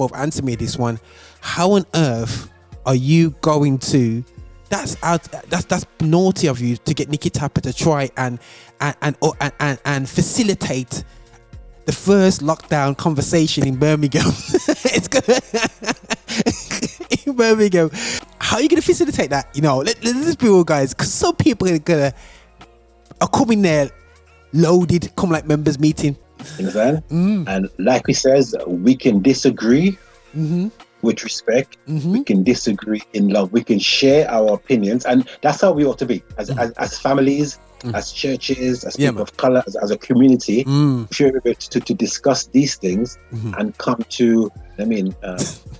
both answer me this one. How on earth are you going to? That's naughty of you to get Nikki Tapper to try and facilitate the first lockdown conversation in Birmingham. It's gonna in Birmingham. How are you gonna facilitate that? You know, let's be real, guys, because some people are coming there loaded, come like members meeting. You understand? And like we says, we can disagree with respect. We can disagree in love. We can share our opinions, and that's how we ought to be as families, as churches, as people of color, as a community. We should be able to discuss these things and come to,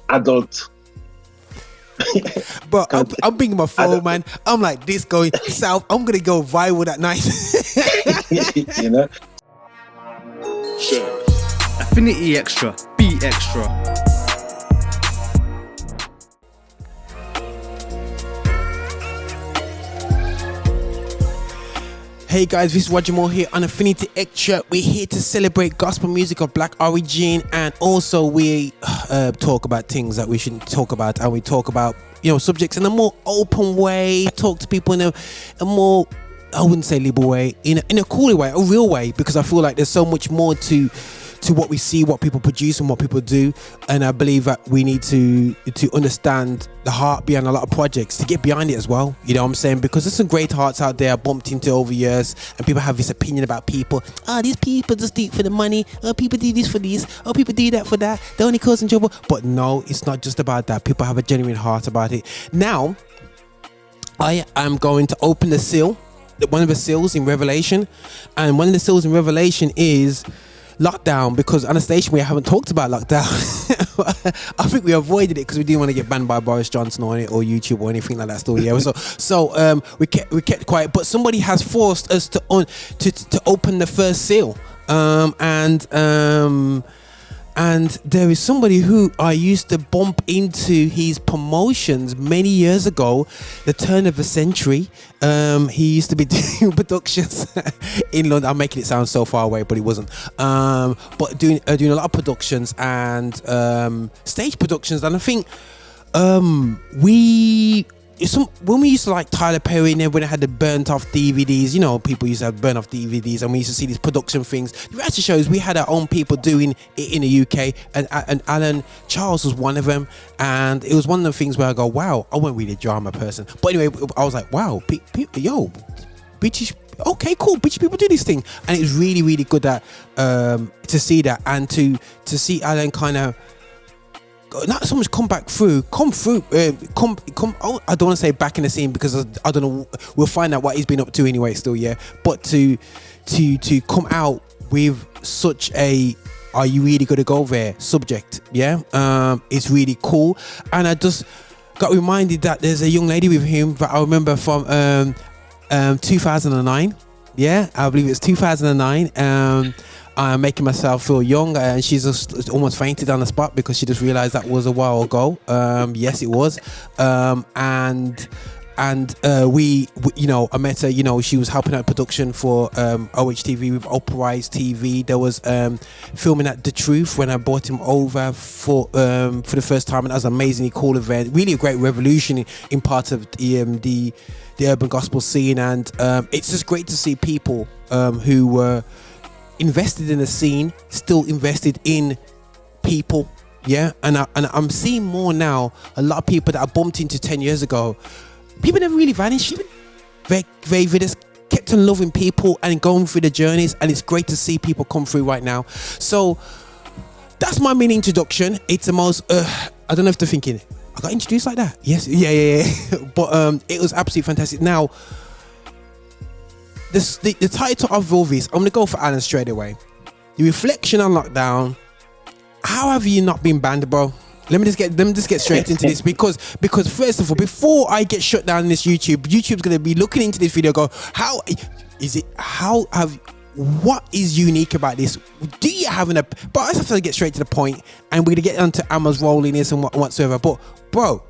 adult. But I'm bringing my phone, man. I'm like this going south. I'm gonna go viral that night. You know. Affinity Extra, be extra. Hey guys, this is Roger Moore here on Affinity Extra. We're here to celebrate gospel music of black origin, and also we talk about things that we shouldn't talk about, and we talk about, you know, subjects in a more open way, talk to people in a more, I wouldn't say liberal way, in a cooler way, a real way, because I feel like there's so much more to what we see, what people produce and what people do, and I believe that we need to understand the heart behind a lot of projects, to get behind it as well, you know what I'm saying, because there's some great hearts out there I bumped into over years, and people have this opinion about people. These people just do it for the money, people do this for this, people do that for that, they're only causing trouble. But no, it's not just about that. People have a genuine heart about it. Now I am going to open the seal, one of the seals in Revelation, and one of the seals in Revelation is lockdown, because on a station we haven't talked about lockdown. I think we avoided it because we didn't want to get banned by Boris Johnson or YouTube or anything like that still. Yeah, so we kept quiet, but somebody has forced us to open the first seal, and there is somebody who I used to bump into his promotions many years ago, the turn of the century. He used to be doing productions in London. I'm making it sound so far away, but it wasn't. But doing a lot of productions and stage productions. And I think when we used to like Tyler Perry, and when it had the burnt off DVDs, you know, people used to have burnt off DVDs, and we used to see these production things. The reality shows, we had our own people doing it in the UK, and Alan Charles was one of them, and it was one of the things where I go, wow, I wasn't really a drama person, but anyway, I was like, wow, British, okay, cool, British people do this thing, and it was really, really good that to see that, and to see Alan kind of not so much come through. I don't want to say back in the scene, because I don't know. We'll find out what he's been up to anyway. Still, yeah. But to come out with such a "Are you really gonna go there?" subject, yeah, it's really cool. And I just got reminded that there's a young lady with him that I remember from 2009. Yeah, I believe it's 2009. I'm making myself feel young, and she's just almost fainted on the spot because she just realized that was a while ago. Yes, it was. We, you know, I met her, you know, she was helping out production for OHTV with Operise TV. There was filming at The Truth when I brought him over for the first time, and that was an amazingly cool event. Really a great revolution in part of the urban gospel scene, and it's just great to see people who were invested in the scene still invested in people, yeah. And I'm seeing more now. A lot of people that I bumped into 10 years ago, people never really vanished. They just kept on loving people and going through the journeys, and it's great to see people come through right now. So that's my main introduction. It's the most I don't know if they're thinking I got introduced like that. Yes, yeah. But it was absolutely fantastic. Now the title of all this, I'm gonna go for Alan straight away. The reflection on lockdown. How have you not been banned, bro? Let me just get straight into this, because first of all, before I get shut down in this YouTube's gonna be looking into this video. Go, what is unique about this? Do you have but I just have to get straight to the point, and we're gonna get onto Amma's role in this and whatsoever. But bro,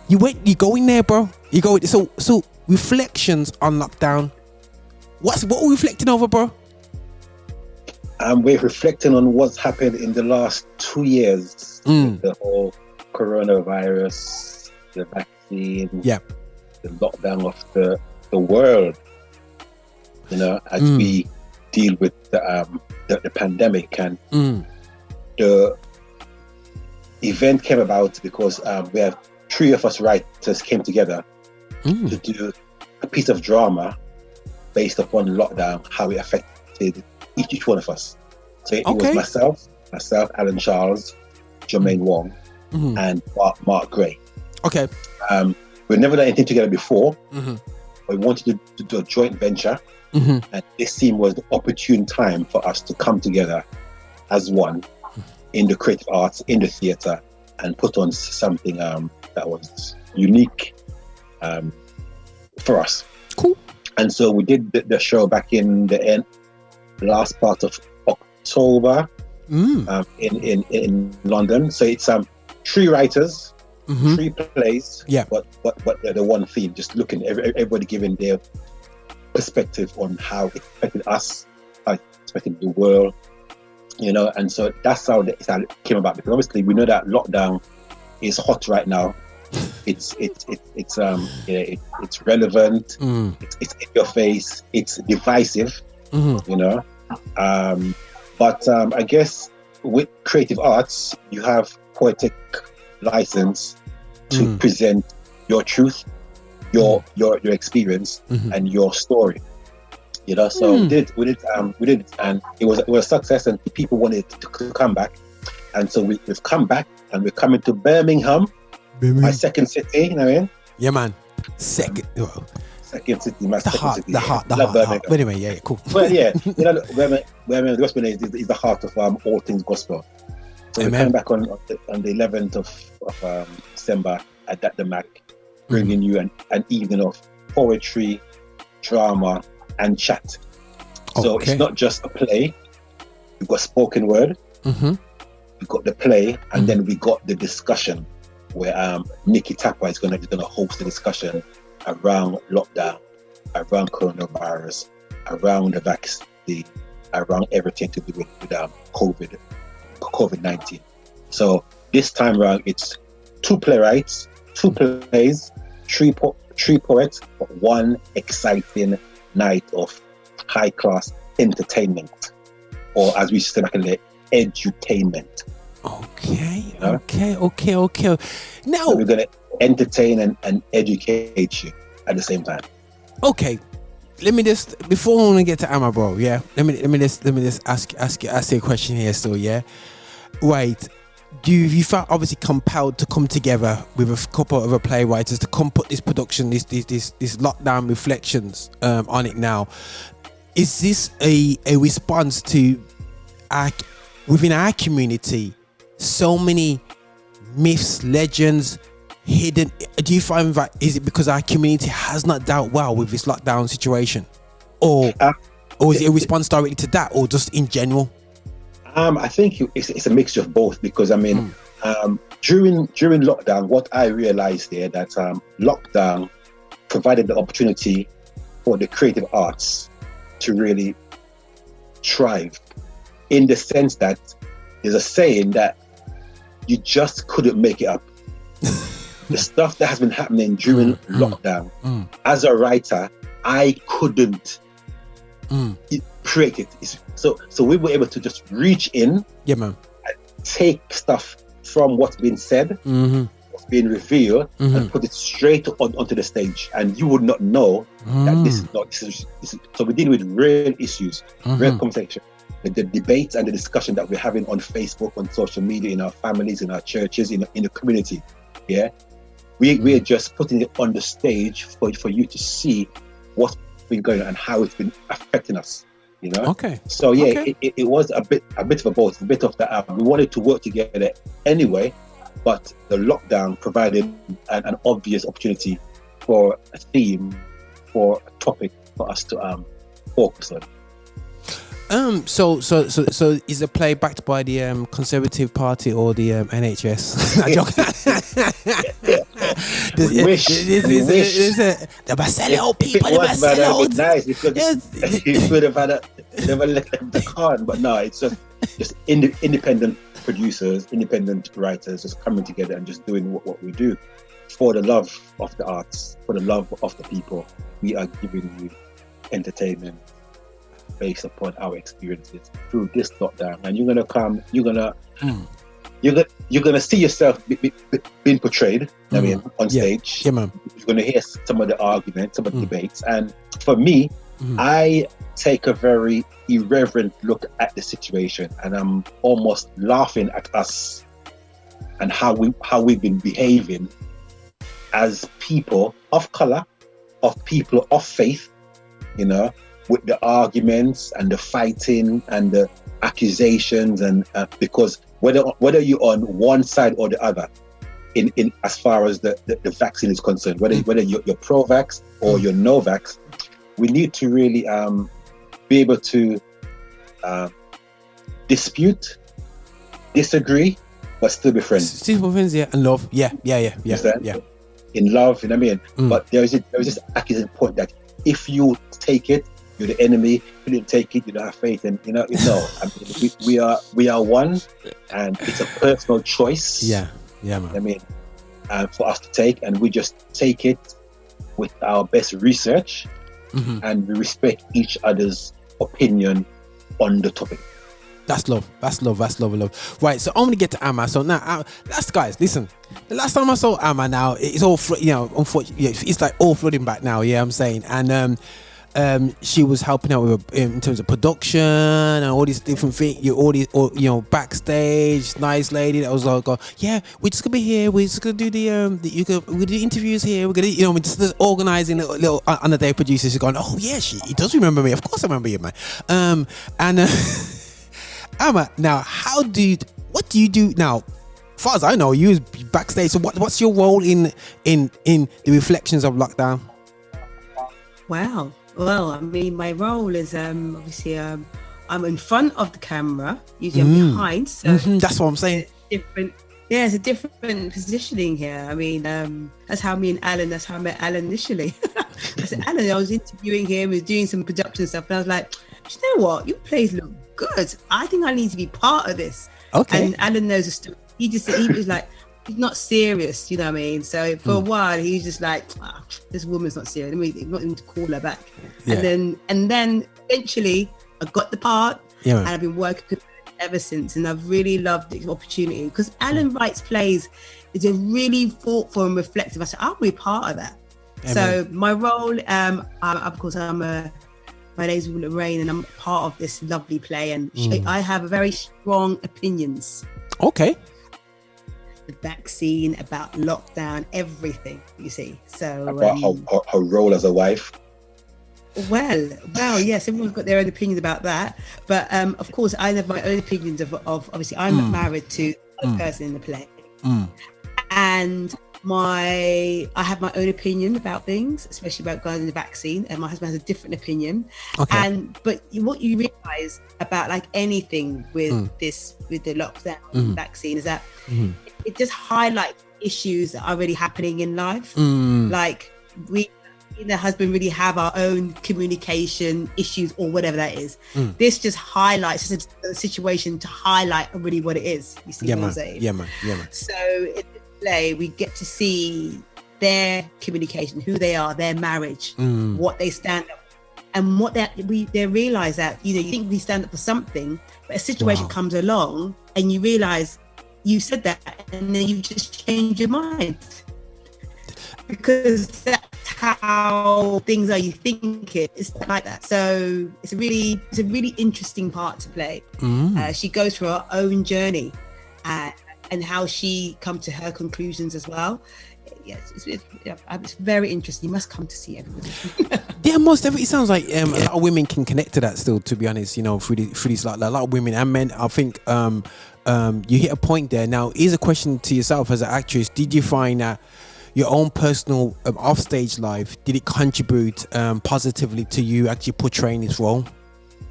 you go in there, bro. You go. So reflections on lockdown. What are we reflecting over, bro? And we're reflecting on what's happened in the last 2 years. The whole coronavirus, the vaccine, the lockdown of the world, as we deal with the pandemic. And the event came about because we have 3 of us writers came together to do a piece of drama based upon lockdown, how it affected each one of us. So it was myself, Alan Charles, Jermaine Wong, and Mark Gray. Okay. We've never done anything together before. We wanted to do a joint venture, and this seemed was the opportune time for us to come together as one in the creative arts, in the theatre, and put on something that was unique for us. Cool. And so we did the show back in the last part of October in London. So it's 3 writers, 3 plays, but the one theme, just looking, everybody giving their perspective on how it affected us, how it affected the world, and so that's how it came about. Because obviously we know that lockdown is hot right now. It's relevant. It's in your face. It's divisive. But I guess with creative arts, you have poetic license to present your truth, your experience, and your story. So we did, and it was a success, and people wanted to come back, and so we've come back, and we're coming to Birmingham, my second city. You know what I mean? Yeah, man. Second city, my second city. The heart. But anyway, yeah, cool. Well, yeah, Birmingham, the gospel is the heart of all things gospel. So we're coming back on the 11th of December at the Mac, bringing you an evening of poetry, drama, and chat. So it's not just a play. We've got spoken word, we've got the play, and then we got the discussion where Nikki Tapper is going to host the discussion around lockdown, around coronavirus, around the vaccine, around everything to do with COVID-19. So this time around, it's 2 playwrights, 2 plays, 3 poets, but 1 exciting night of high-class entertainment, or as we say back in the edutainment. Okay. Now so we're going to entertain and educate you at the same time. Okay. Let me just, before we get to Amma, bro, yeah. Let me just ask you a question here still, yeah. Right. You felt obviously compelled to come together with a couple of other playwrights to come put this production, this lockdown reflections on it now. Is this a response to within our community, so many myths, legends, hidden? Do you find that is it because our community has not dealt well with this lockdown situation, or is it a response directly to that, or just in general? I think it's a mixture of both, because during lockdown, what I realized there that lockdown provided the opportunity for the creative arts to really thrive, in the sense that there's a saying that you just couldn't make it up. The stuff that has been happening during lockdown, as a writer, I couldn't create it. So we were able to just reach in, and take stuff from what's been said, what's been revealed, and put it straight onto the stage, and you would not know that this is not. This is, so we're dealing with real issues, real conversation. The debates and the discussion that we're having on Facebook, on social media, in our families, in our churches, in the community. Yeah, we are just putting it on the stage for you to see what's been going on and how it's been affecting us. Okay. So yeah, it was a bit of both, a bit of that. We wanted to work together anyway, but the lockdown provided an obvious opportunity for a theme, for a topic for us to focus on. So is the play backed by the Conservative Party or the NHS? We wish. The Barcelona people, the Barcelona. Nice, because you could have had never let them down. But no, it's just independent producers, independent writers, just coming together and just doing what we do for the love of the arts, for the love of the people. We are giving you entertainment based upon our experiences through this lockdown, and you're gonna see yourself being portrayed. I mean, on stage. Yeah, man. You're gonna hear some of the arguments, some of the debates, and for me, I take a very irreverent look at the situation, and I'm almost laughing at us and how we've been behaving as people of color, of people of faith, you know, with the arguments and the fighting and the accusations, and because whether you're on one side or the other, in as far as the vaccine is concerned, whether you're pro-vax or you're no-vax, we need to really be able to dispute, disagree, but still be friends. Still be friends, yeah, and love, yeah. In love, you know what I mean? But there is this accusation point that if you take it, you're the enemy. If you didn't take it, you don't have faith. And no. I mean, we are one, and it's a personal choice. Yeah, man. I mean, for us to take, and we just take it with our best research, and we respect each other's opinion on the topic. That's love. Right, so I'm gonna get to Amma. So now, guys, listen. The last time I saw Amma, now it's all, unfortunately, it's like all flooding back now. Yeah, I'm saying, and she was helping out with in terms of production and all these different things. Backstage, nice lady that was like, yeah, we're just gonna be here. We're just gonna do we're gonna do interviews here. We're gonna, we're just organizing little on the day. Producers are going, oh yeah, he does remember me. Of course, I remember you, man. Amma, now what do you do now? As far as I know, you was backstage. So what's your role in the reflections of lockdown? Wow. Well, I mean, my role is obviously I'm in front of the camera. Usually I'm behind. So that's what I'm saying. It's a different positioning here. I mean, that's how I met Alan initially. I said, Alan, I was interviewing him, he was doing some production stuff, and I was like, you know what? Your plays look good. I think I need to be part of this. Okay. And Alan knows the story. He was like, he's not serious, you know what I mean? So for a while, he was just like, this woman's not serious. I'm not even to call her back. Yeah. And then eventually, I got the part, and I've been working ever since. And I've really loved the opportunity because Alan writes plays. It's a really thoughtful and reflective. I said, I'll be part of that. Amen. So my role, of course, my name's Lorraine, and I'm part of this lovely play. And I have very strong opinions. Okay. The vaccine, about lockdown, everything, you see. So about her role as a wife. Well, yes, everyone's got their own opinions about that. But of course, I have my own opinions of obviously I'm married to a person in the play. And I have my own opinion about things, especially about regarding the vaccine, and my husband has a different opinion. Okay. But what you realize about like anything with the lockdown vaccine is that it just highlights issues that are really happening in life. Like we and the husband really have our own communication issues or whatever that is. This just highlights the situation to highlight really what it is. You see what I'm saying? Yeah, man. So in this play, we get to see their communication, who they are, their marriage, what they stand up for, and what they realize that, you think we stand up for something, but a situation comes along and you realize you said that and then you just change your mind. Because that's how things are. You think it's like that. So it's a really interesting part to play. She goes through her own journey and how she come to her conclusions as well. Yes, it's very interesting. You must come to see everybody. Yeah, most definitely. It sounds like a lot of women can connect to that still. To be honest, through these like a lot of women and men. I think you hit a point there. Now, here's a question to yourself as an actress: did you find that your own personal offstage life, did it contribute positively to you actually portraying this role?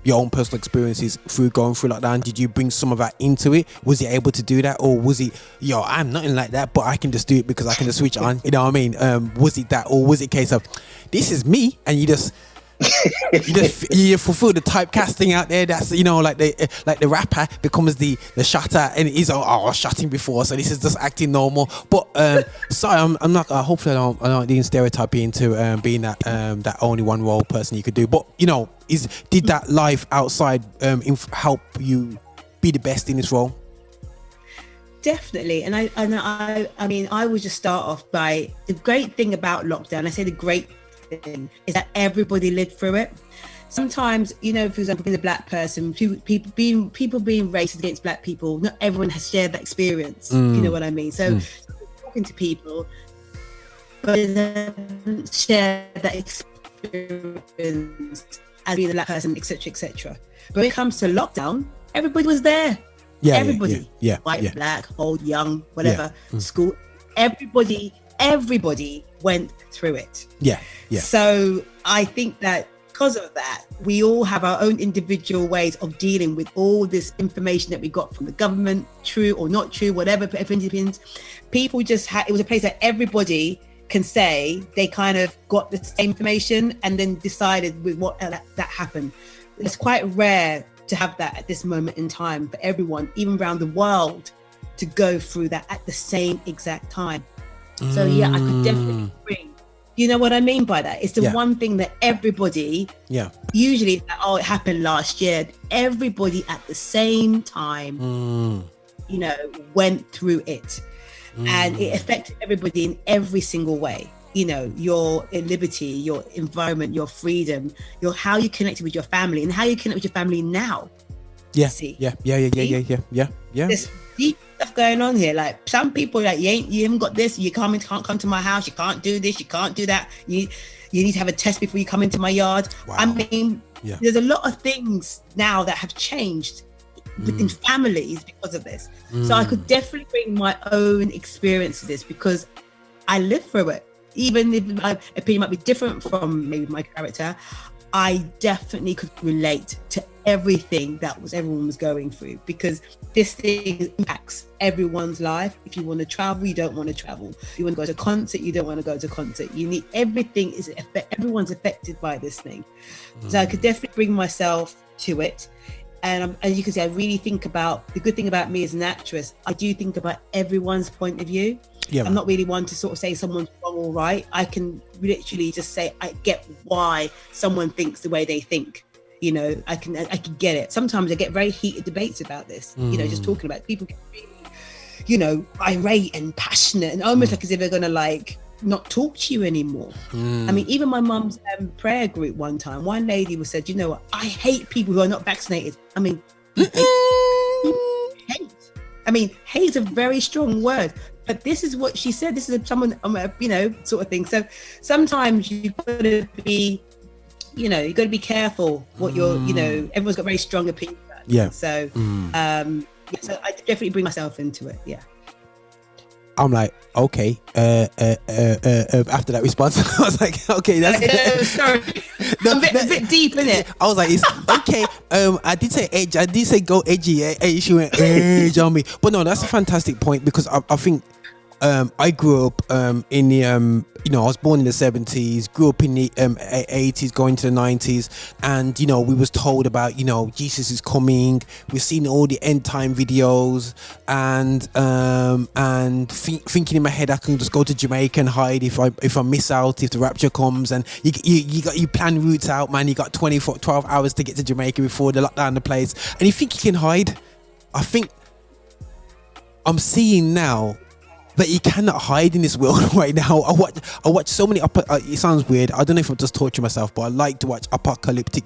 Your own personal experiences through going through lockdown, did you bring some of that into it? Was he able to do that? Or was he, I'm nothing like that, but I can just do it because I can just switch on? You know what I mean? Was it that? Or was it a case of, this is me, and you just you fulfill the typecasting out there. That's like the rapper becomes the shutter, and he's I was shutting before, so this is just acting normal. But sorry, I'm not. Hopefully, I don't didn't stereotype you into being that only one role person you could do. But did that life outside help you be the best in this role? Definitely, and I mean, I would just start off by the great thing about lockdown. I say the great thing is that everybody lived through it. Sometimes, for example, being a black person, people being racist against black people, not everyone has shared that experience. You know what I mean? So talking to people, but they haven't shared that experience as being a black person, etc., etc. But when it comes to lockdown, everybody was there. Yeah, everybody, yeah, white, black, old, young, whatever, school, everybody went through it. Yeah. So I think that because of that, we all have our own individual ways of dealing with all this information that we got from the government, true or not true, whatever opinions. People just it was a place that everybody can say they kind of got the same information and then decided with what that happened. It's quite rare to have that at this moment in time for everyone, even around the world, to go through that at the same exact time. So I could definitely bring, you know what I mean by that? It's the one thing that everybody, usually, it happened last year. Everybody at the same time, went through it, and it affected everybody in every single way. Your liberty, your environment, your freedom, how you connected with your family, and how you connect with your family now. Yeah. See? Yeah. There's deep stuff going on here. Like some people, like you haven't got this. You can't come to my house. You can't do this. You can't do that. You need to have a test before you come into my yard. Wow. I mean, there's a lot of things now that have changed within families because of this. So I could definitely bring my own experience to this because I lived through it. Even if my opinion might be different from maybe my character, I definitely could relate to everything that everyone was going through, because this thing impacts everyone's life. If you want to travel, you don't want to travel. If you want to go to concert, you don't want to go to concert. Everyone's affected by this thing. So I could definitely bring myself to it. And as you can see, I really think about the good thing about me as an actress. I do think about everyone's point of view. I'm not really one to sort of say someone's wrong or right. I can literally just say I get why someone thinks the way they think. I can get it. Sometimes I get very heated debates about this. Just talking about it. People get really, irate and passionate and almost like as if they're gonna not talk to you anymore. I mean, even my mum's prayer group one time, one lady said, I hate people who are not vaccinated. I mean, hate. I mean, hate is a very strong word, but this is what she said. This is someone, sort of thing. So sometimes you've got to be, you got to be careful what you're, everyone's got very strong opinions about it. Yeah. So, so I definitely bring myself into it. Yeah. I'm like, okay. After that response, I was like, okay, that's sorry. A bit deep in it. I was like, it's okay. I did say edge. I did say go edgy. She went edge on me. But no, that's a fantastic point, because I think I grew up in the I was born in the 70s, grew up in the 80s, going to the 90s, and we was told about Jesus is coming. We've seen all the end time videos, and thinking in my head I can just go to Jamaica and hide if I miss out, if the rapture comes. And you plan routes out, man. You got 12 hours to get to Jamaica before they lock down the place, and you think you can hide. I think I'm seeing now that you cannot hide in this world right now. I watch so many it sounds weird, I don't know if I'm just torturing myself, but I like to watch apocalyptic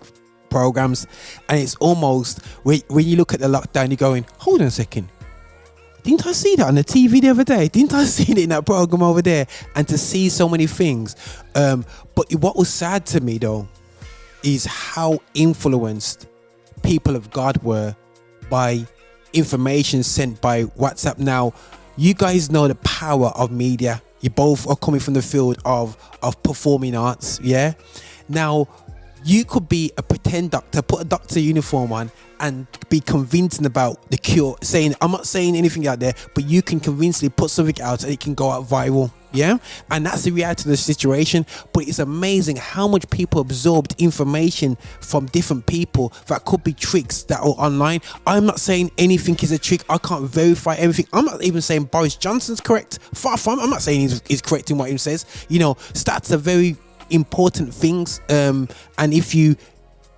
programs, and it's almost when you look at the lockdown, you're going, hold on a second, didn't I see that on the TV the other day? Didn't I see it in that program over there? And to see so many things, but what was sad to me though is how influenced people of God were by information sent by WhatsApp. Now, you guys know the power of media. You both are coming from the field of performing arts, yeah? Now, you could be a pretend doctor, put a doctor uniform on, and be convincing about the cure, saying, I'm not saying anything out there, but you can convincingly put something out and it can go out viral. Yeah, and that's the reality of the situation. But it's amazing how much people absorbed information from different people that could be tricks that are online. I'm not saying anything is a trick. I can't verify everything. I'm not even saying Boris Johnson's correct. Far from. I'm not saying he's correct in what he says. You know, stats are very important things. And if you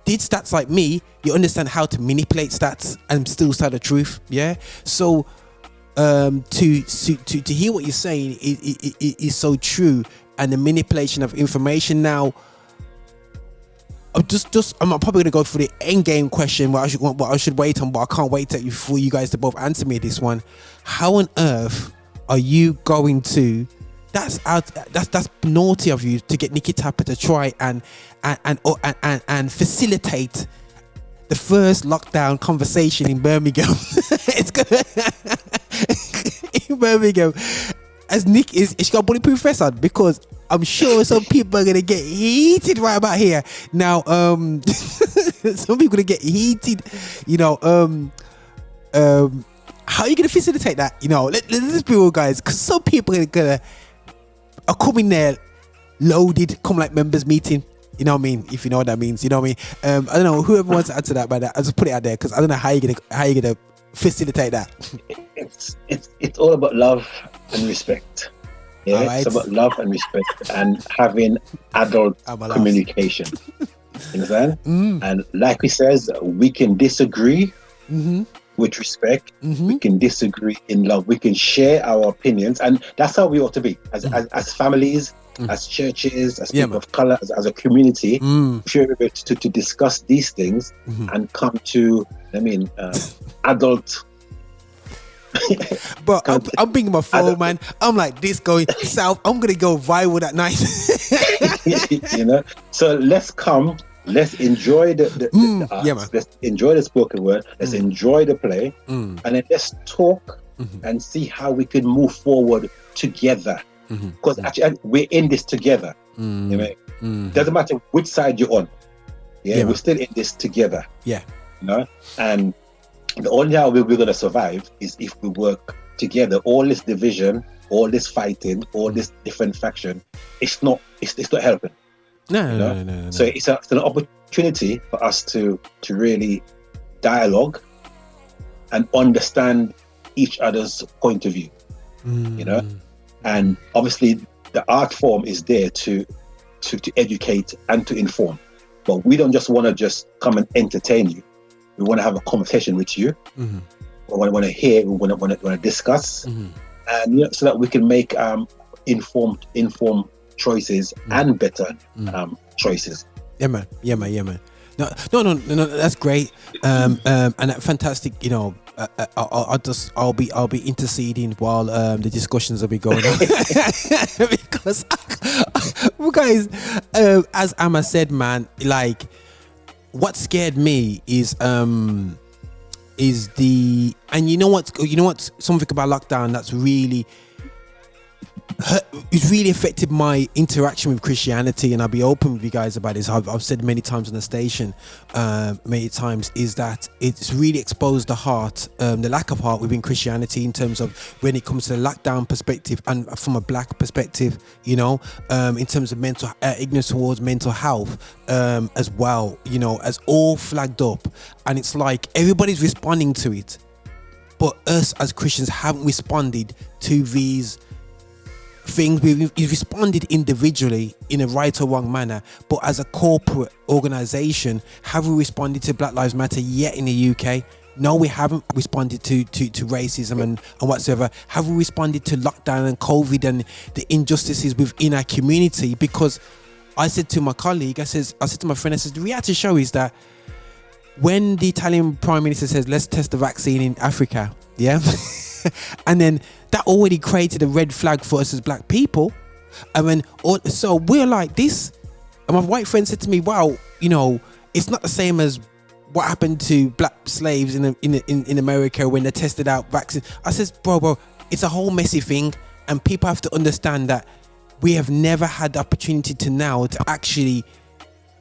did stats like me, you understand how to manipulate stats and still tell the truth. Yeah, so. To hear what you're saying is so true, and the manipulation of information. Now, I'm probably gonna go for the end game question. What I should wait on, but I can't wait for you guys to both answer me this one. How on earth are you going to? That's naughty of you to get Nikki Tapper to try and facilitate the first lockdown conversation in Birmingham. It's gonna in Birmingham, as Nick is she got a bulletproof vest on, because I'm sure some people are gonna get heated right about here now. Some people gonna get heated, you know. How are you gonna facilitate that? You know, let's be real, guys, because some people are coming there loaded, come like members meeting. You know what I mean? If you know what that means, you know what I mean. I don't know, whoever wants to answer that, but I'll just put it out there, because I don't know how you're gonna facilitate that. It's all about love and respect. Yeah, right. It's about love and respect and having adult communication. You understand? And like we says, we can disagree with respect. We can disagree in love. We can share our opinions, and that's how we ought to be as families. As churches, as people of color, as a community, if you're able to discuss these things and come to, adult. But I'm bringing my phone, man. I'm like this going south. I'm gonna go viral that night. You know. So let's enjoy the arts. Let's enjoy the spoken word. Let's enjoy the play, and then let's talk and see how we can move forward together. Because actually we're in this together. Doesn't matter which side you're on. We're still in this together. You know, and the only how we're going to survive is if we work together. All this division, all this fighting, all this different faction, it's not helping. No. So it's an opportunity for us to really dialogue and understand each other's point of view. You know. And obviously the art form is there to educate and to inform. But we don't just want to just come and entertain you. We want to have a conversation with you. We want to hear, we want to discuss. And so that we can make informed choices and better choices. Yeah man. No, that's great. And that fantastic, you know. I'll be interceding while the discussions will be going on. Because guys, as Amma said, man, like what scared me is and you know what something about lockdown that's really it's really affected my interaction with Christianity, and I'll be open with you guys about this. I've said many times on the station, many times, is that it's really exposed the heart, the lack of heart within Christianity in terms of when it comes to the lockdown perspective and from a black perspective, you know, in terms of mental ignorance towards mental health as well, you know, as all flagged up, and it's like everybody's responding to it, but us as Christians haven't responded to these things. We've responded individually in a right or wrong manner, but as a corporate organization, have we responded to Black Lives Matter yet in the UK? No, we haven't responded to racism and whatsoever. Have we responded to lockdown and COVID and the injustices within our community? Because I said to my colleague, I said to my friend, I said, the reality show is that when the Italian Prime Minister says, let's test the vaccine in Africa, yeah? And then that already created a red flag for us as black people. And then, so we're like this. And my white friend said to me, wow, you know, it's not the same as what happened to black slaves in America when they tested out vaccines. I said, bro, it's a whole messy thing. And people have to understand that we have never had the opportunity to now to actually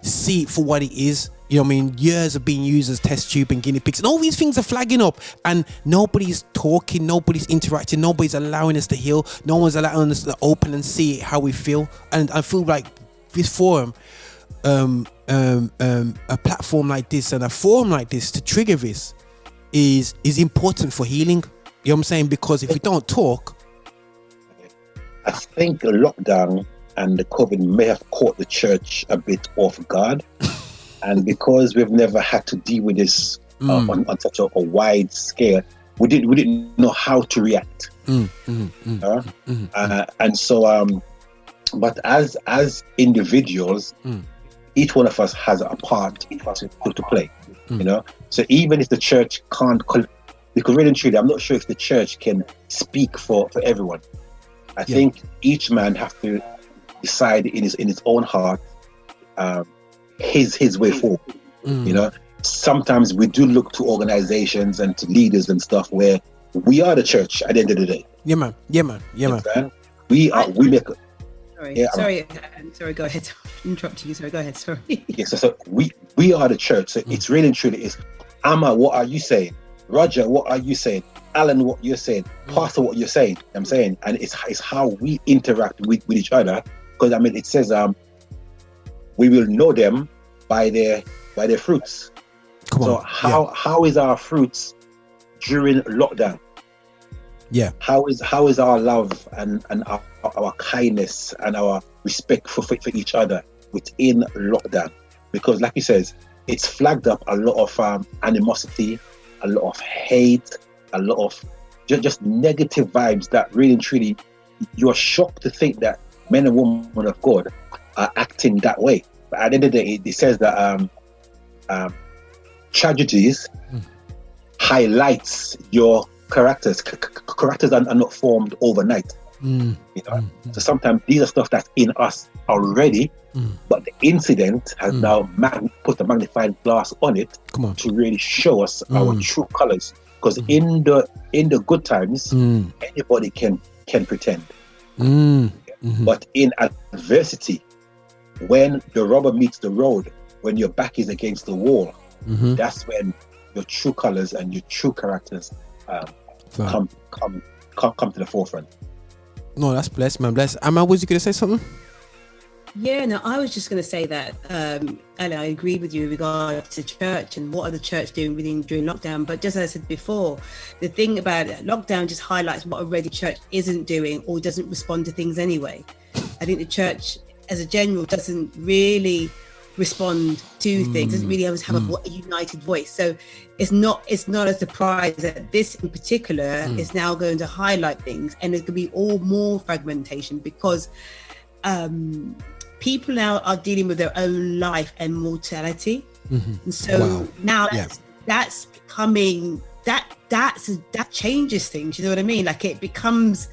see it for what it is. You know what I mean? Years of being used as test tube and guinea pigs. And all these things are flagging up. And nobody's talking, nobody's interacting, nobody's allowing us to heal. No one's allowing us to open and see how we feel. And I feel like this forum, a platform like this and a forum like this to trigger this is important for healing. You know what I'm saying? Because if we don't talk... I think the lockdown and the COVID may have caught the church a bit off guard. And because we've never had to deal with this on such a wide scale, we didn't know how to react. And so, but as individuals, each one of us has a part to play. You know, so even if the church can't, because really and truly, I'm not sure if the church can speak for everyone. I think each man has to decide in his own heart. His way forward. You know, sometimes we do look to organizations and to leaders and stuff where we are the church at the end of the day. Yeah, man. We make. Sorry. Go ahead. Interrupting you. Sorry. Go ahead. Sorry. So we are the church. So it's really and truly is. Amma, what are you saying? Roger, what are you saying? Alan, what you're saying? Pastor, what you're saying? I'm saying, and it's how we interact with each other. Because I mean, it says we will know them by their fruits. How is our fruits during lockdown? Yeah. How is our love and our kindness and our respect for each other within lockdown? Because like he says, it's flagged up a lot of animosity, a lot of hate, a lot of just negative vibes that really and truly you're shocked to think that men and women of God are acting that way. But at the end of the day, it says that tragedies highlights your characters. Characters are not formed overnight. You know? So sometimes these are stuff that's in us already, but the incident has now put a magnifying glass on it to really show us our true colors. Because in the good times, anybody can pretend. But in adversity, when the rubber meets the road, when your back is against the wall, that's when your true colors and your true characters come to the forefront. No, that's blessed, man. Blessed. Amma, was you gonna say something? Yeah, no, I was just going to say that, and I agree with you in regards to church and what are the church doing during lockdown. But just as I said before, the thing about it, lockdown just highlights what already church isn't doing or doesn't respond to things anyway. I think the church, as a general, doesn't really respond to things. Doesn't really always have a united voice. So it's not a surprise that this in particular is now going to highlight things, and there's going to be all more fragmentation because people now are dealing with their own life and mortality, and so now that's becoming that changes things. You know what I mean? Like it becomes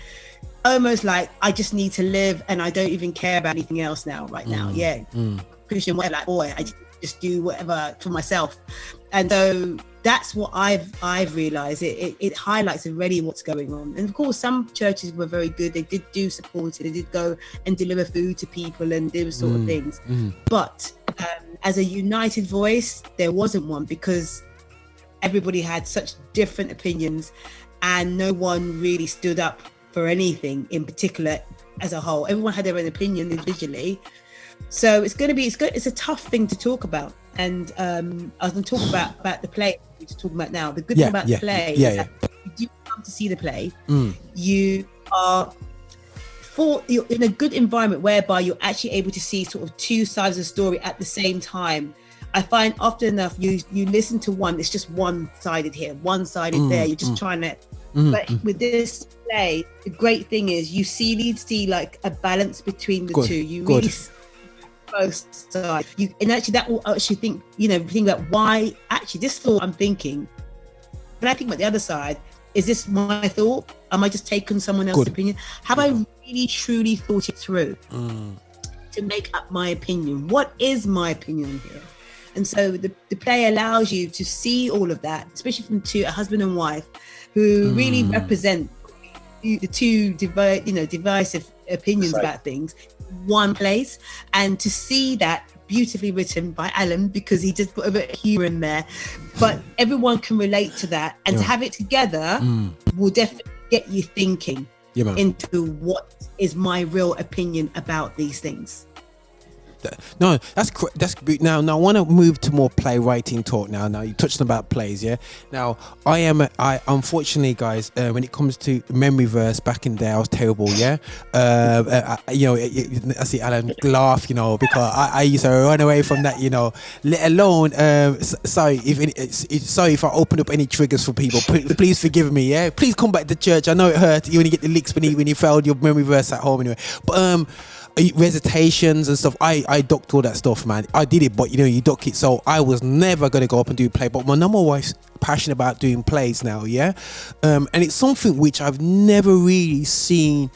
almost like I just need to live, and I don't even care about anything else now. Right now, Christian, whatever. Like, boy, I just do whatever for myself, and so that's what I've realized. It highlights already what's going on. And of course, some churches were very good. They did do support it. They did go and deliver food to people and do sort of things. But as a united voice, there wasn't one because everybody had such different opinions and no one really stood up for anything in particular as a whole. Everyone had their own opinion individually. So it's a tough thing to talk about. And I was going to talk about the play we're talking about now. The good thing about the play is that if you come to see the play, you're in a good environment whereby you're actually able to see sort of two sides of the story at the same time. I find often enough you listen to one, it's just one-sided here, one-sided there. You're just trying to. But with this play, the great thing is you see like a balance between the two. You really see both sides. And actually that will actually think about why actually this thought I'm thinking. When I think about the other side, is this my thought? Am I just taking someone else's opinion? Have I really truly thought it through to make up my opinion? What is my opinion here? And so the play allows you to see all of that, especially from a husband and wife who really represent the two divisive opinions Right. about things in one place, and to see that beautifully written by Alan, because he just put a bit of humor in there, but everyone can relate to that, and to have it together will definitely get you thinking into what is my real opinion about these things. No, that's great. Now I want to move to more playwriting talk. Now you touched about plays, yeah. Now I unfortunately, guys, when it comes to memory verse, back in there I was terrible, yeah. I see Alan laugh, because I used to run away from that, Let alone, sorry if I open up any triggers for people. Please forgive me, yeah. Please come back to church. I know it hurt. You only get the licks when you failed your memory verse at home, anyway. But recitations and stuff, I ducked all that stuff, man. I did it, but you duck it, so I was never gonna go up and do play. But my number wife's passionate about doing plays now, yeah. And it's something which I've never really seen.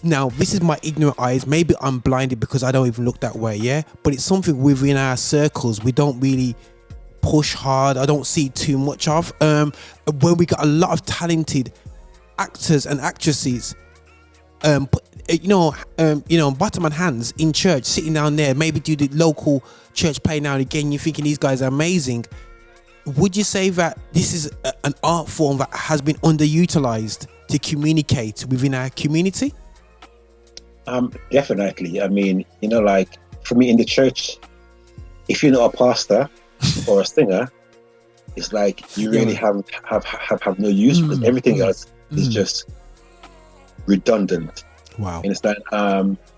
Now this is my ignorant eyes, maybe I'm blinded because I don't even look that way, yeah. But it's something within our circles we don't really push hard. I don't see too much of when we got a lot of talented actors and actresses, bottom and hands in church, sitting down there, maybe do the local church play now and again. You're thinking these guys are amazing. Would you say that this is an art form that has been underutilized to communicate within our community? Definitely. I mean, like for me in the church, if you're not a pastor or a singer, it's like you really have no use, because everything else is just redundant. Wow. You understand?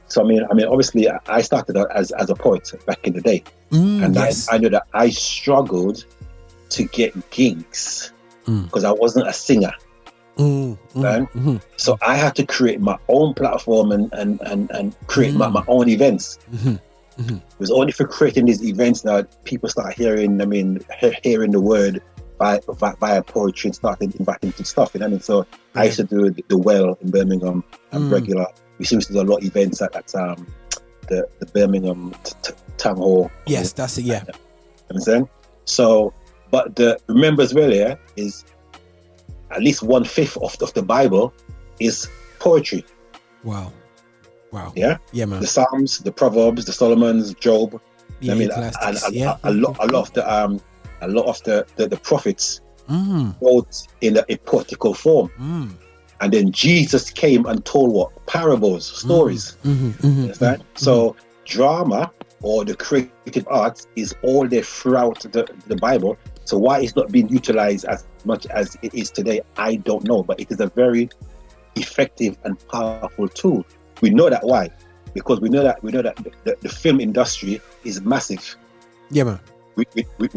So I mean, obviously, I started out as a poet back in the day, and yes. I know that I struggled to get gigs because I wasn't a singer. So I had to create my own platform and create my own events. It was only for creating these events now people start hearing the word via poetry and started inviting to stuff. So I used to do the Well in Birmingham regular. We used to do a lot of events at the Birmingham Town Hall. Yes, that's it. Yeah. Understand? So, but remember as well, yeah, is at least 1/5 of the Bible is poetry. Wow. Yeah. Yeah, man. The Psalms, the Proverbs, the Solomons, Job. Yeah, a lot of the prophets wrote in a poetical form. And then Jesus came and told what? Parables, stories. Understand? So drama or the creative arts is all there throughout the Bible. So why it's not being utilized as much as it is today, I don't know. But it is a very effective and powerful tool. We know that why? Because we know that the film industry is massive. Yeah, man. We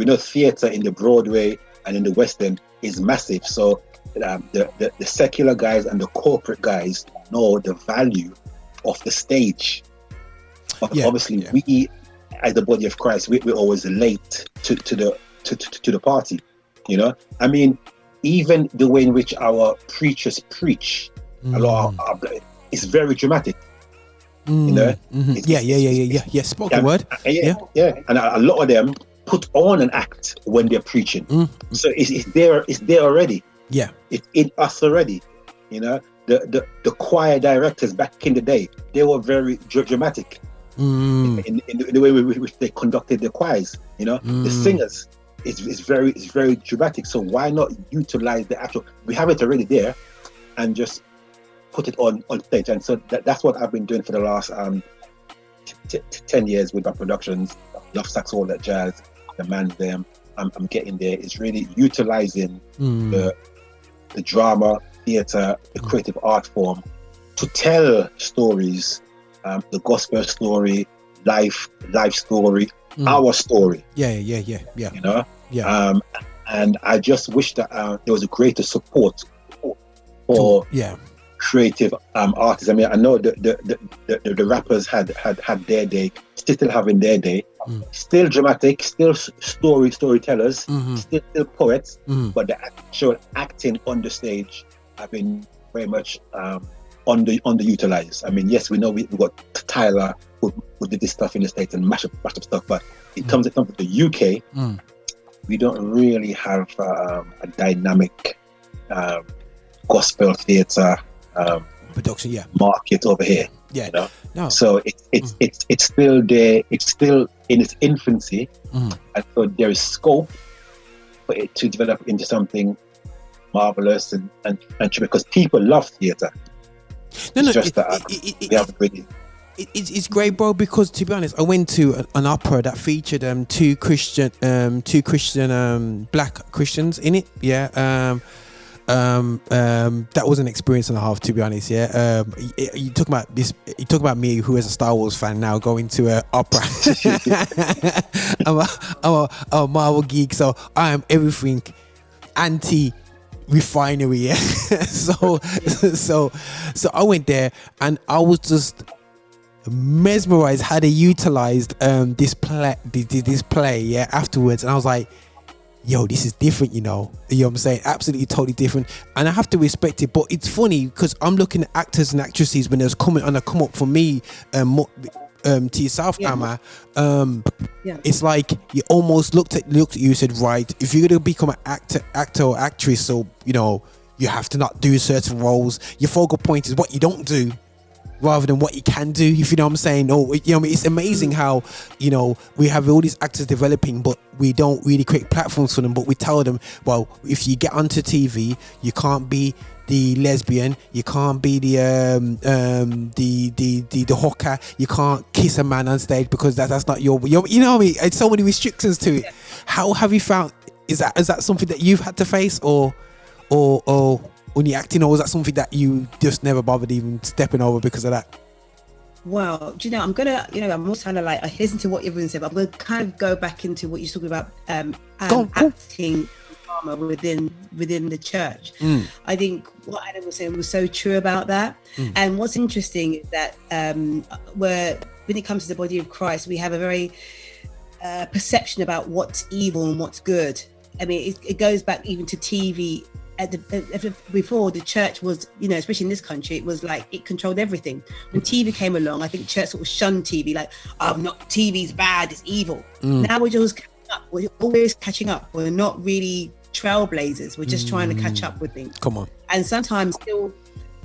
know theatre in the Broadway and in the West End is massive. So the secular guys and the corporate guys know the value of the stage. But obviously, we as the body of Christ, we're always late to the party. I mean, even the way in which our preachers preach, a lot it's very dramatic. Yeah. Spoken word. Yeah. And a lot of them put on an act when they're preaching. So it's there already. Yeah. It's in us already. The choir directors back in the day, they were very dramatic in the way which they conducted the choirs. The singers is very dramatic. So why not utilize the actual? We have it already there, and just put it on stage. And so that's what I've been doing for the last 10 years with my productions. Love Sax, all that jazz, the man's them. I'm getting there. It's really utilizing the drama, theatre, the creative art form to tell stories, the gospel story, life story, our story. Yeah. And I just wish that there was a greater support for creative artists. I mean, I know the rappers had their day, still having their day, still dramatic, still storytellers, still poets, but the actual acting on the stage have been very much underutilized. I mean, yes, we know we got Tyler who did this stuff in the States and mash up stuff, but in terms of the UK, we don't really have a dynamic gospel theatre production, yeah, market over here. Yeah. You know? No. So it's still there. It's still in its infancy, and so there is scope for it to develop into something marvelous and true, because people love theatre. No, just that we haven't really. It's great, bro, because to be honest, I went to an opera that featured two Christian black Christians in it. Yeah. That was an experience and a half, to be honest. Yeah. You talk about this. You talk about me, who is a Star Wars fan now, going to an opera. I'm a Marvel geek, so I am everything anti-refinery. Yeah. so I went there and I was just mesmerized how they utilized this play, yeah, afterwards, and I was like, yo, this is different, you know what I'm saying? Absolutely, totally different, and I have to respect it. But it's funny because I'm looking at actors and actresses when there's come up for me, to yourself, Amma. It's like you almost looked at you and said, right, if you're gonna become an actor or actress, so you know you have to not do certain roles. Your focal point is what you don't do, rather than what you can do, if you know what I'm saying. Or, you know, it's amazing how, you know, we have all these actors developing, but we don't really create platforms for them. But we tell them, well, if you get onto TV, you can't be the lesbian, you can't be the hooker, you can't kiss a man on stage because that's not your, you know what I mean? It's so many restrictions to it. How have you found? Is that something that you've had to face, or when you're acting, or was that something that you just never bothered even stepping over because of that? Well, do you know, I'm also kind of like, I listen to what everyone said, but I'm going to kind of go back into what you're talking about, acting drama within the church. I think what Adam was saying was so true about that. And what's interesting is that when it comes to the body of Christ, we have a very perception about what's evil and what's good. I mean, it goes back even to TV. Before, the church was, you know, especially in this country, it was like it controlled everything. When TV came along, I think church sort of shunned TV, like, TV's bad, it's evil. Now we're just catching up. We're always catching up. We're not really trailblazers. We're just trying to catch up with things. Come on. And sometimes still,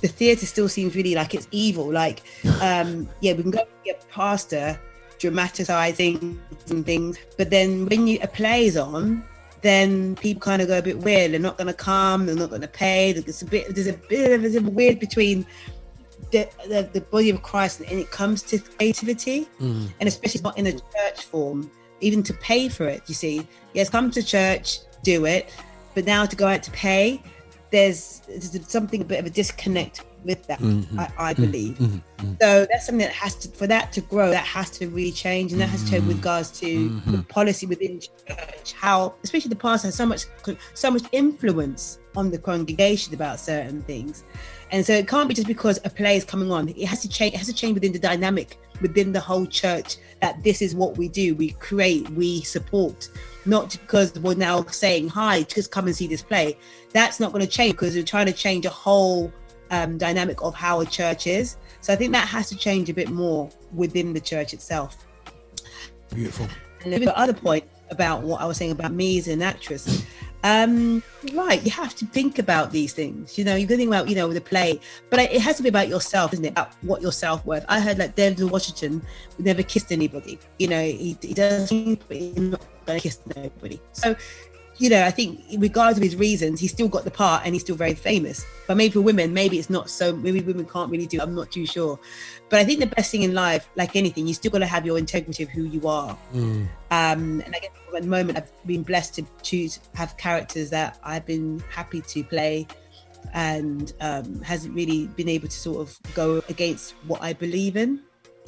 the theatre still seems really like it's evil. Like, we can go get a pastor dramatising some things, but then when a play is on, then people kind of go a bit weird. They're not going to come. They're not going to pay. There's a bit of a weird between the body of Christ and it comes to creativity, and especially not in a church form, even to pay for it. You see, yes, come to church, do it, but now to go out to pay, there's something, a bit of a disconnect with that. I believe. So that's something that has to, for that to grow, that has to really change, and that has to change with regards to the policy within church, how especially the pastor has so much influence on the congregation about certain things. And so it can't be just because a play is coming on. It has to change. It has to change within the dynamic within the whole church, that this is what we do. We create, we support, not because we're now saying, hi, just come and see this play. That's not going to change, because we're trying to change a whole dynamic of how a church is. So I think that has to change a bit more within the church itself. Beautiful. And the other point about what I was saying about me as an actress, right, you have to think about these things. You know, you're thinking about, you know, the play, but it has to be about yourself, isn't it? About what your self-worth. I heard like Denzel Washington never kissed anybody. You know, he doesn't, but he's not going to kiss nobody. So, you know, I think regardless of his reasons, he's still got the part and he's still very famous. But maybe for women, maybe it's not so, maybe women can't really do it. I'm not too sure. But I think the best thing in life, like anything, you still got to have your integrity of who you are. And I guess at the moment, I've been blessed to have characters that I've been happy to play, and hasn't really been able to sort of go against what I believe in.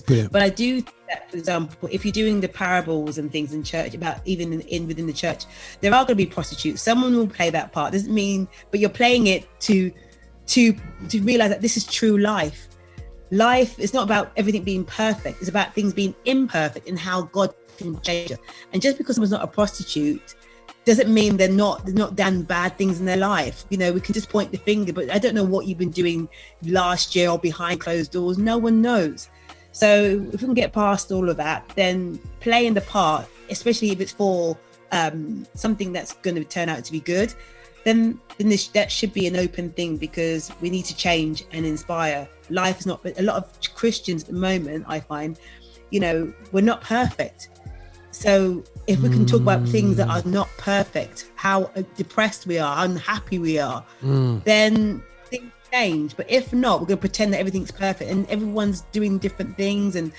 Brilliant. But I do think that, for example, if you're doing the parables and things in church, about even within the church, there are going to be prostitutes. Someone will play that part. Doesn't mean, but you're playing it to realize that this is true life. Life is not about everything being perfect. It's about things being imperfect and how God can change it. And just because someone's not a prostitute doesn't mean they're not done bad things in their life. You know, we can just point the finger, but I don't know what you've been doing last year or behind closed doors. No one knows. So if we can get past all of that, then playing the part, especially if it's for something that's going to turn out to be good, then that should be an open thing, because we need to change and inspire. Life is not, a lot of Christians at the moment, I find, we're not perfect. So if we can talk about things that are not perfect, how depressed we are, unhappy we are, then things change. But if not, we're going to pretend that everything's perfect, and everyone's doing different things. And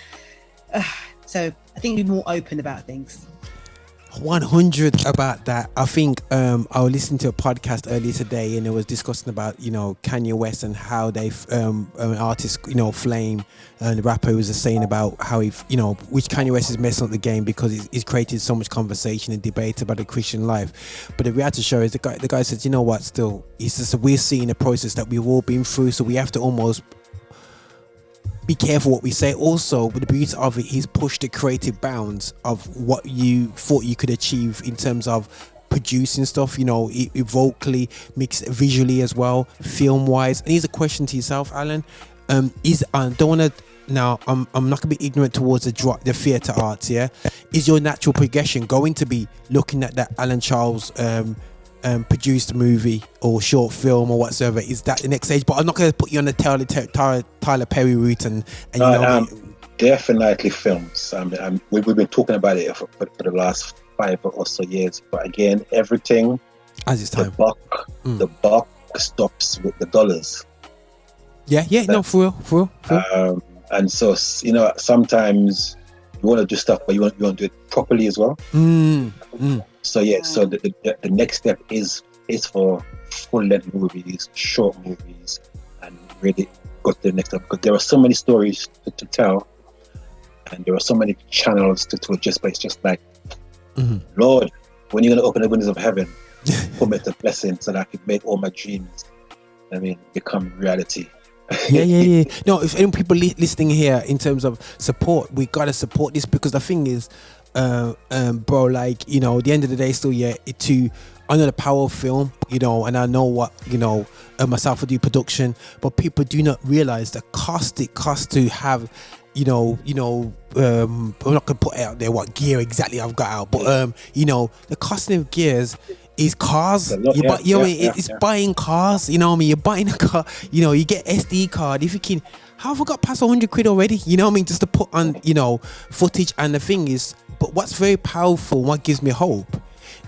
so I think we're more open about things. 100 about that. I think I was listening to a podcast earlier today, and it was discussing about Kanye West and how they an artist Flame, and the rapper was just saying about how he which Kanye West is messing up the game because he's created so much conversation and debate about the Christian life. But the reality show is the guy says, you know what, still it's just we're seeing a process that we've all been through, so we have to almost be careful what we say. Also, with the beauty of it, he's pushed the creative bounds of what you thought you could achieve in terms of producing stuff, vocally, mixed visually as well, film wise. And here's a question to yourself, Alan. I'm not gonna be ignorant towards the theatre arts. Yeah, is your natural progression going to be looking at that Alan Charles produced movie or short film or whatsoever? Is that the next stage? But I'm not going to put you on the Tyler Perry route and definitely films. We've been talking about it for the last 5 or so years. But again, everything as it's time. The buck stops with the dollars. No, for real. And so sometimes you want to do stuff, but you want to do it properly as well. So so the next step is for full-length movies, short movies, and really go to the next step, because there are so many stories to tell, and there are so many channels to adjust. But it's just like, Lord, when you're going to open the windows of heaven, put me the blessing so that I can make all my dreams, become reality. Yeah. No, if any people listening here, in terms of support, we gotta support this, because the thing is, bro, like, at the end of the day, still, I know the power of film, and I know what, myself I do production, but people do not realize the cost it costs to have, I'm not gonna put out there what gear exactly I've got out, but the costing of gears is cars. It's buying cars. You're buying a car. You get SD card. If you can, how have I got past 100 quid already? Just to put on, footage. And the thing is, but what's very powerful, what gives me hope,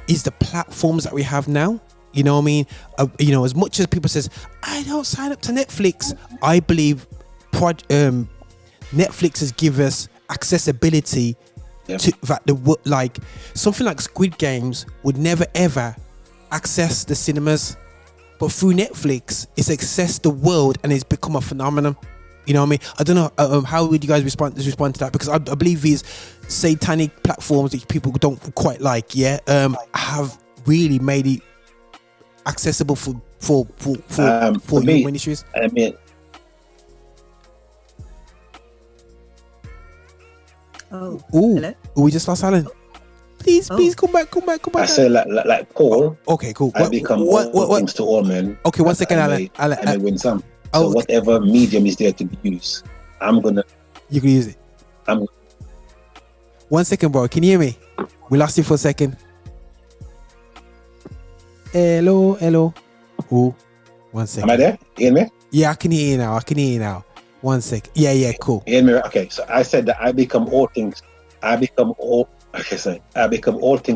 is the platforms that we have now. As much as people says, I don't sign up to Netflix, I believe Netflix has given us accessibility to that. Like something like Squid Games would never ever access the cinemas, but through Netflix it's accessed the world and it's become a phenomenon. I don't know how would you guys respond to that, because I believe these satanic platforms which people don't quite like have really made it accessible for me, ministries. Hello? We just lost Alan. Please come back. I say like Paul. Okay, cool. I become all things to all men. Okay, 1 second, Alan. I may win some. So whatever medium is there to be used, you can use it. 1 second, bro. Can you hear me? We lost you for a second. Hello. Oh, 1 second. Am I there? You hear me? Yeah, I can hear you now. 1 sec. Yeah, cool. You hear me? Okay, so I said that I become all things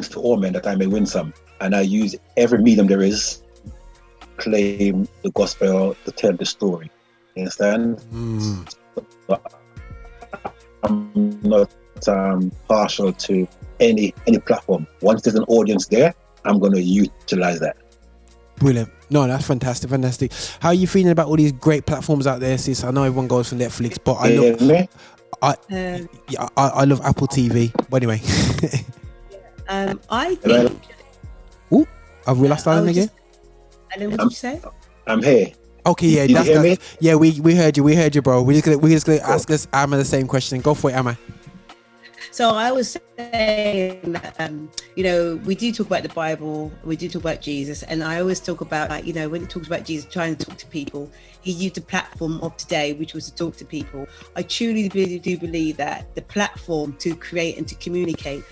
to all men, that I may win some. And I use every medium there is, claim the gospel, to tell the story. You understand? But I'm not partial to any platform. Once there's an audience there, I'm going to utilize that. Brilliant. No, that's fantastic. How are you feeling about all these great platforms out there, sis? I know everyone goes for Netflix, but I love Apple TV. But anyway, I think. Have we lost Alan again? Alan, what did you say? I'm here. Okay, yeah, Did you hear me? Yeah, we heard you, bro. We're just gonna ask us Amma the same question. Go for it, Amma. So I was saying that, we do talk about the Bible, we do talk about Jesus, and I always talk about, when it talks about Jesus trying to talk to people, he used the platform of today, which was to talk to people. I truly really do believe that the platform to create and to communicate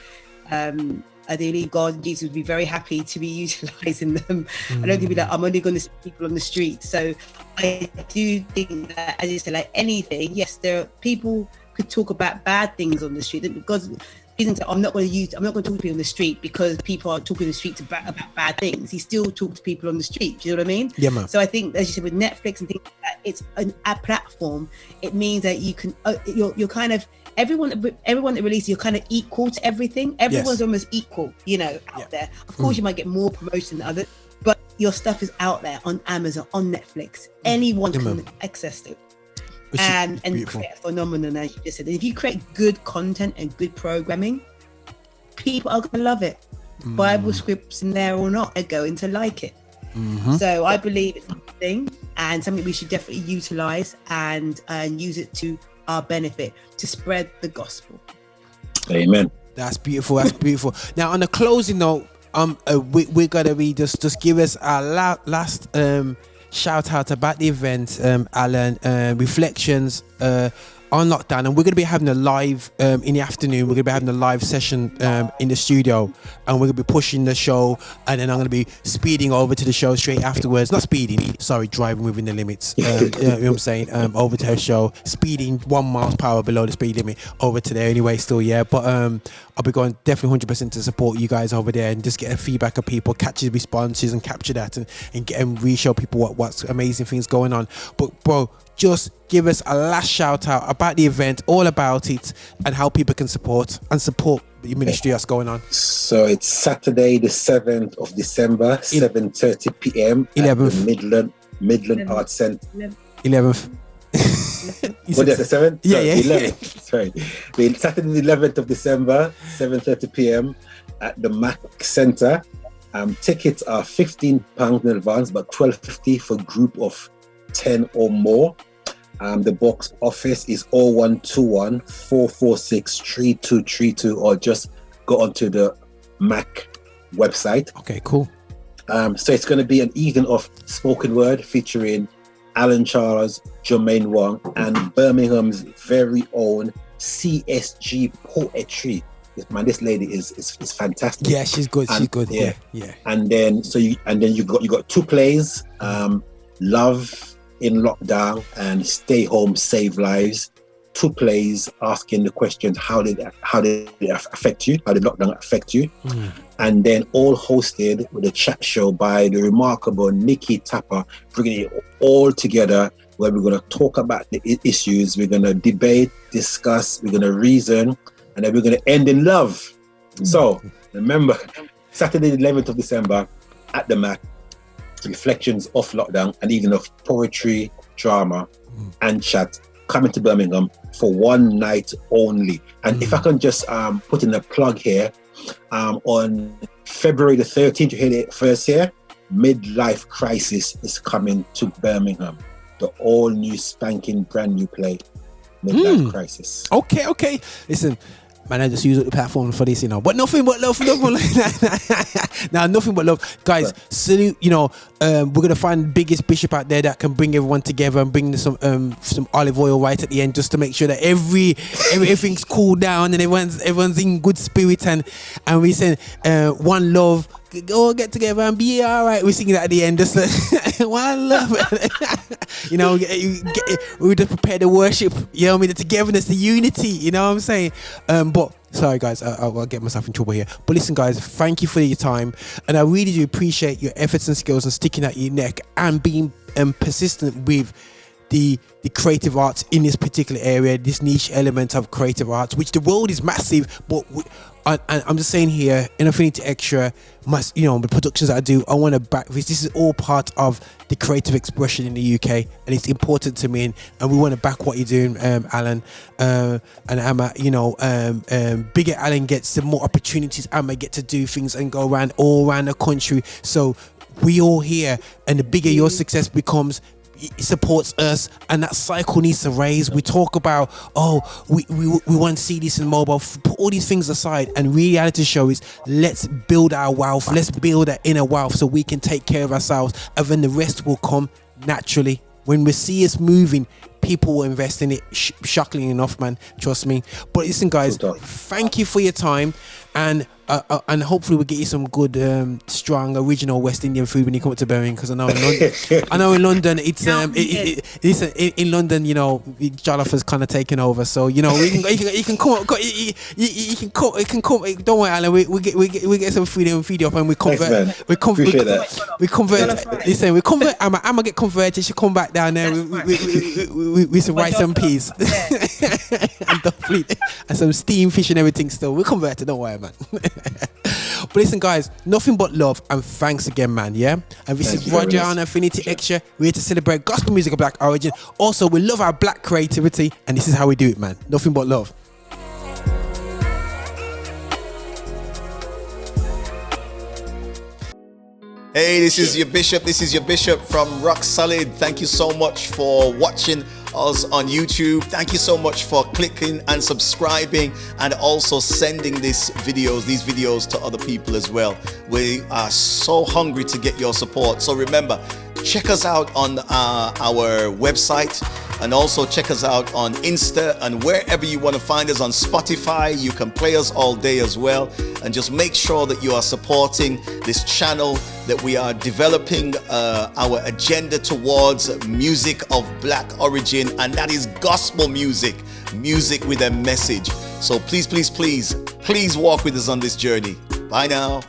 ideally God and Jesus would be very happy to be utilizing them. I don't think be like, I'm only going to see people on the street. So I do think that, as you say, like anything, yes, there are people could talk about bad things on the street because I'm not going to talk to people on the street because people are talking on the street about bad things. He still talk to people on the street. Do you know what I mean? Yeah, man. So I think, as you said, with Netflix and things like that, it's a platform. It means that you can, you're kind of, everyone that releases, you're kind of equal to everything. Everyone's almost equal, out there. Of course, you might get more promotion than others, but your stuff is out there on Amazon, on Netflix. Anyone can access it. And create a phenomenon, as you just said. If you create good content and good programming, people are going to love it. Bible scripts in there or not, are going to like it. So I believe it's a good thing and something we should definitely utilize and use it to our benefit to spread the gospel. Amen. That's beautiful. That's beautiful. Now, on the closing note, we're gonna be just give us our last shout out about the event, Alan, reflections on lockdown, and we're going to be having a live in the afternoon. We're going to be having a live session in the studio, and we're going to be pushing the show, and then I'm going to be speeding over to the show straight afterwards. Not speeding, sorry, driving within the limits. You know what I'm saying? Over to the show, speeding 1 mile per hour below the speed limit over to there anyway still, yeah. But I'll be going definitely 100% to support you guys over there and just get a feedback of people, catch the responses and capture that and get and re-show people what's amazing things going on. But bro, just give us a last shout out about the event, all about it, and how people can support the ministry that's going on. So it's Saturday, the 7th of December, 7:30 p.m. 11th. at the Midland Arts Centre. 11th. What is it, 7th? Yeah, Sorry, yeah. 11th. Sorry. The Saturday, the 11th of December, 7:30 p.m. at the Mac Centre. Tickets are £15 in advance, but £12.50 for a group of 10 or more. The box office is 0121 446 3232, or just go onto the Mac website. Okay, cool. So it's going to be an evening of spoken word featuring Alan Charles, Jermaine Wong, and Birmingham's very own CSG Poetry. Man, this lady is fantastic. Yeah, she's good. She's good. Yeah. And then you got two plays, Love in Lockdown and Stay Home Save Lives. Two plays asking the questions, how did it affect you? How did lockdown affect you? And then all hosted with a chat show by the remarkable Nikki Tapper, bringing it all together, where we're going to talk about the issues, we're going to debate, discuss, we're going to reason, and then we're going to end in love. So remember, Saturday the 11th of December at the Mac, reflections of lockdown and even of poetry, drama and chat coming to Birmingham for one night only. And if I can just put in a plug here, on February the 13th, you heard it first here, Midlife Crisis is coming to Birmingham. The all new spanking brand new play, Midlife Crisis. Okay. Listen, man, I just use the platform for this, but nothing but love. Nah, nothing but love, guys. Salute. We're gonna find the biggest bishop out there that can bring everyone together and bring some olive oil right at the end, just to make sure that everything's cooled down and everyone's in good spirit, and we say one love. Go get together and be all right. We're singing that at the end, just one love. We just prepare the worship. The togetherness, the unity. You know what I'm saying? But sorry, guys, I'll get myself in trouble here. But listen, guys, thank you for your time, and I really do appreciate your efforts and skills and sticking at your neck and being persistent with the creative arts in this particular area, this niche element of creative arts, which the world is massive, but I'm just saying here, in Affinity Xtra, the productions that I do, I want to back this. This is all part of the creative expression in the UK, and it's important to me, and we want to back what you're doing, Alan, and Amma. Bigger Alan gets the more opportunities Amma get to do things and go all around the country. So we all here, and the bigger your success becomes, it supports us, and that cycle needs to raise. We talk about, we want to see this in mobile. Put all these things aside, and reality show is, let's build our wealth, let's build that inner wealth so we can take care of ourselves, and then the rest will come naturally. When we see us moving, people will invest in it. Shockingly enough, man, trust me. But listen, guys, thank you for your time, and and hopefully we'll get you some good, strong, original West Indian food when you come to Birmingham. Because I know in London, it's in London, you know, Jollof has kind of taken over. So you know, you can come. Don't worry, Alan. We get some food and we feed you up, and we convert. We convert. Listen, we convert. Amma get converted. She come back down there with some rice and peas and some steamed fish and everything. Still, we converted. Don't worry, man. But listen, guys, nothing but love and thanks again, man. Yeah, and this is Roger on Affinity Xtra. We're here to celebrate gospel music of Black origin. Also, we love our Black creativity, and this is how we do it, man. Nothing but love. Hey, this is your Bishop. This is your Bishop from Rock Solid. Thank you so much for watching us on YouTube. Thank you so much for clicking and subscribing, and also sending these videos to other people as well. We are so hungry to get your support. So remember, check us out on our website, and also check us out on Insta, and wherever you want to find us on Spotify. You can play us all day as well. And just make sure that you are supporting this channel, that we are developing our agenda towards music of Black origin, and that is gospel music with a message. So please walk with us on this journey. Bye now.